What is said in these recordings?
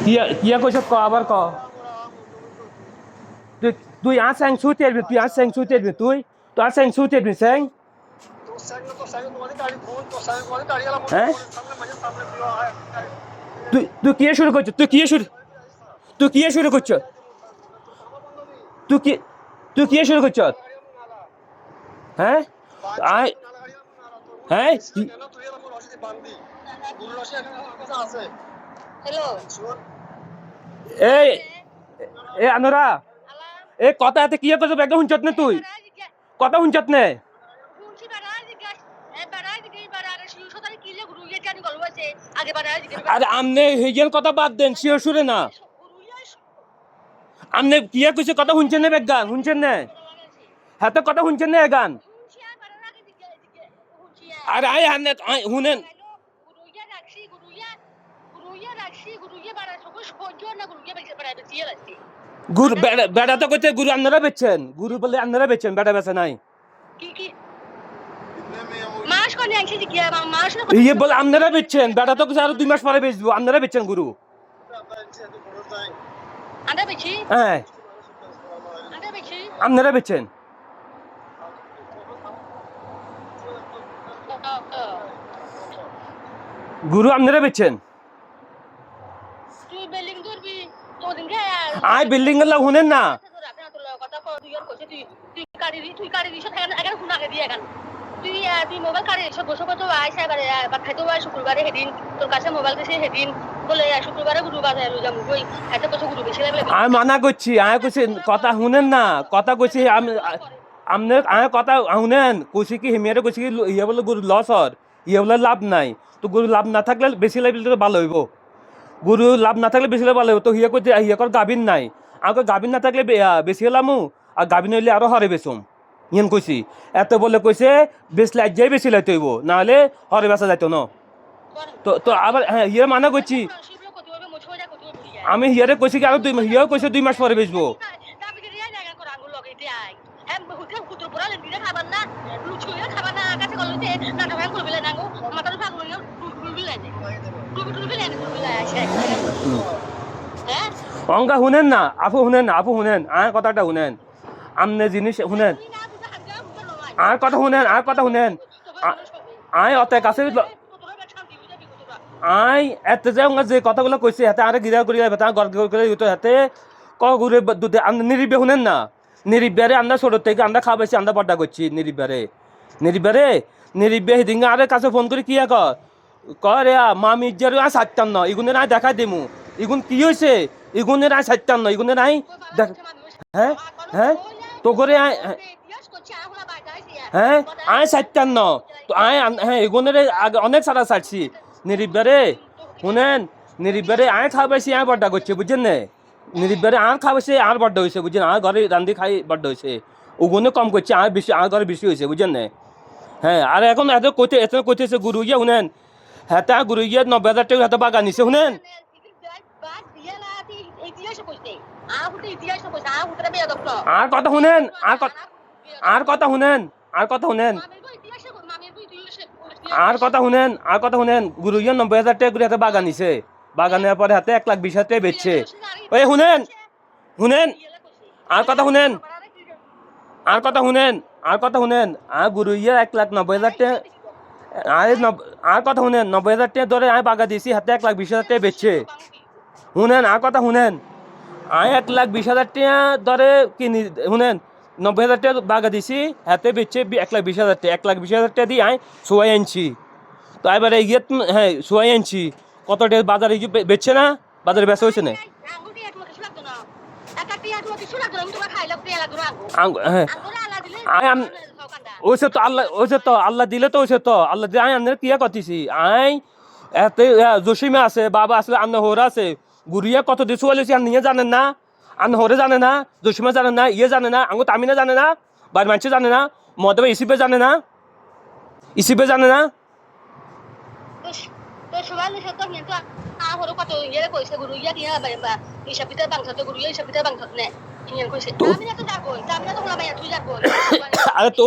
কিয়া কৈছ ক আবার ক তুই তুই আর স্যাং সুইতে দিবি তুই আর স্যাং সুইতে দিবি তুই আর স্যাং সুইতে দিবি স্যাং হ্যাঁ তুই কি শুরু করছ তুই কি শুরু করছ তুই কি তুই কি শুরু করছ হ্যাঁ আই হ্যাঁ এই এ আনোরা এ কথা এতে কি করছ একদম হুঁচত নে তুই কথা হুঁচত নে আরে আমনে হেগেন কথা বাদ দেন শিওর সুরে না আমনে কিয়া কইছে কথা শুনছেন না বেগান শুনছেন না হাতে কথা শুনছেন না গান আরে আই আমনে শুনেন গুরু বেড়া তো কইতে গুরু আপনারা বেচছেন গুরু বলে আপনারা বেচছেন বেড়া বেচা নাই ইয়ে বলে আপনারা বেচছেন বেড়া তো কিছু আরো 2 মাস পরে বেচবো আপনারা বেচছেন গুরু হ্যাঁ আপনারা বেচছেন গুরু আপনারা বেচছেন আই বিল্ডিং এর লাগ শুনেন না তুই মোবাইল কাড়ি বসে তো আইসা এবারে খাইতে শুক্রবারে সেদিন তোর কাছে মোবাইল দিছে সেদিন বলে শুক্রবারে গুরু বাজার যাবো কই খাইতে বসে গুরু বেশি লাগবে আমি মানা করছি আমি কইছি কথা শুনেন না কথা কইছি আমি আমনে আমি কথা শুনেন কইছি কি হেমিয়ারে কইছি কি ইয়া বলে গুরু লস হর ইয়া বলে লাভ নাই তো গুরু লাভ না থাকলে বেশি লাগলে তো ভালো হইব গুরু লাভ না থাকলে বেশি ভালো হইব তো হিয়া কইতে হিয়া কর গাবিন নাই আমাকে গাবিন না থাকলে বেশি হলামু আর গাবিন হইলে আরো হরে বেচুম ইয়েন কইছি এত বলে কইছে বেশ লাইট যাই বেশি লাইতে হইব নাহলে হরে বেচা যাইতো না তো তো আবার হ্যাঁ হিয়া মানা করছি আমি হিয়ারে কইছি কি আরো 2 মাস হিয়াও কইছে 2 মাস পরে বেচবো অঙ্কা শুনেন না আপু শুনেন না আপু শুনেন আর কথাটা শুনেন আমনে জিনিস শুনেন আর কথা শুনেন আর কথা শুনেন আয় অতে কাছে আই এতে যে কথাগুলো কইছে হাতে আরে গিরা করি তা গর করে হইতো হাতে ক ঘুরে দুধে নিরিবে শুনেন না নিরিবারে আমরা ছোট থেকে আমরা খাওয়াইছি আমরা বড্ডা করছি নিরিবারে নিরিবে সেদিন আরে কাছে ফোন করে কি করে মামি ইজ্জার আয় 57 ইগুনের আয় দেখা দিমু ইগুন কি হয়েছে ইগুনের আয় 57 ইগুনের আয় হ্যাঁ হ্যাঁ তো করে হ্যাঁ আয় 57 তো আয় হ্যাঁ ইগুনের আগে অনেক সারা ছাড়ছি নিরিবারে শুনেন নিরিবারে আয় খাওয়াইছি আয় বড্ডা করছে বুঝছেন না নিরিবারে আর খাওয়াইছে আর বড্ডা হয়েছে বুঝছেন আর ঘরে রান্ধি খাই বড্ডা হয়েছে ওগুনে কম করছে আর বেশি আর ঘরে বেশি হয়েছে বুঝছেন না হ্যাঁ আর এখন এত কইতেছে গুরু ইয়ে শুনেন হ্যাঁ গুরু ইয়ে 90,000 টাকা হাতে বাগান নিছে শুনেন আর কথা শুনেন আর কথা শুনেন আর কথা শুনেন আর কথা শুনেন আর কথা শুনেন গুরু ইয়ে 90,000 টাকা করে হাতে বাগান নিছে বাগানের পরে হাতে 1,20,000 টাকা বেচছে ওই শুনেন শুনেন আর কথা শুনেন আর কথা শুনেন আর কথা শুনেন আর গুরু ইয়ে 1,90,000 টাকা আর কথা শুনেন 90,000 টাকা ধরে আমি বাগা দিয়েছি হাতে 1,20,000 টাকা বেচছে শুনেন আর কথা শুনেন আমি 1,20,000 টাকা ধরে কিনি শুনেন 90,000 টাকা বাগা দিছি হাতে বেচছে 1,20,000 টাকা 1,20,000 টাকা দিয়ে আমি সোয়াই আনছি তো এবারে ইয়ে হ্যাঁ সোয়াই আনছি কত টাকা বাজারে বেচছে না বাজারে বেচা হয়েছে না ওইসে তো আল্লাহ দিলে তো ওইসে তো আল্লাহ দিয়ে আমি কিয়া করতেছি আই এতে জসিমে আছে বাবা আসলে আন্ন হোরা আছে গুড়িয়া কত দিয়ে চুয়ালেছি আর নিয়ে জানেন না আন্ন হোরে জানে না জসিমা জানে না ইয়ে জানে না আঙু তামিনা জানে না বাড়ির মানুষ জানে না মদবে ইসিপে জানে না ইসিপে জানে না আরে তো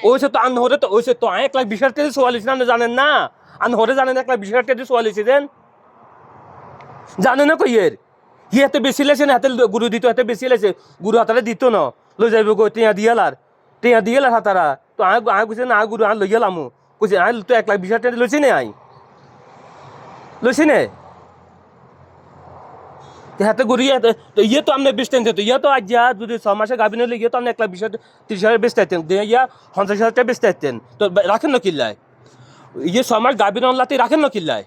ওইসে তো আনহরে তো ওইসে তো 1,20,000 টাকা চুয়ালিশ না জানেন না আনহরে জানেন 1,20,000 টাকা চুয়ালিশ দেন জানে না কই এর ই এত বেশি লেছে না হাতে গুরু দিত এত বেশি লেছে গুরু হাতারে দিত না লই যাইব গো টিয়া দিয়ালার হাতারা তো আয় কইছে না গুরু আয় লই গেলাম কইছে আয় তো 1,20,000 টাকা লইছি না আই লইছি না হাতে গুরু তো ইয়ে তো আপনি বেচতেন তো ইয়ে তো আজ যা যদি 6 মাসে গাবিনে লিয়ে তো আপনি 1,20,000 30,000 বেচতেন দিয়ে ইয়া 50,000 টাকা বেচতেন তো রাখেন না কিল্লায় ইয়ে 6 মাস গাবিনে অনলাতে রাখেন না কিল্লায়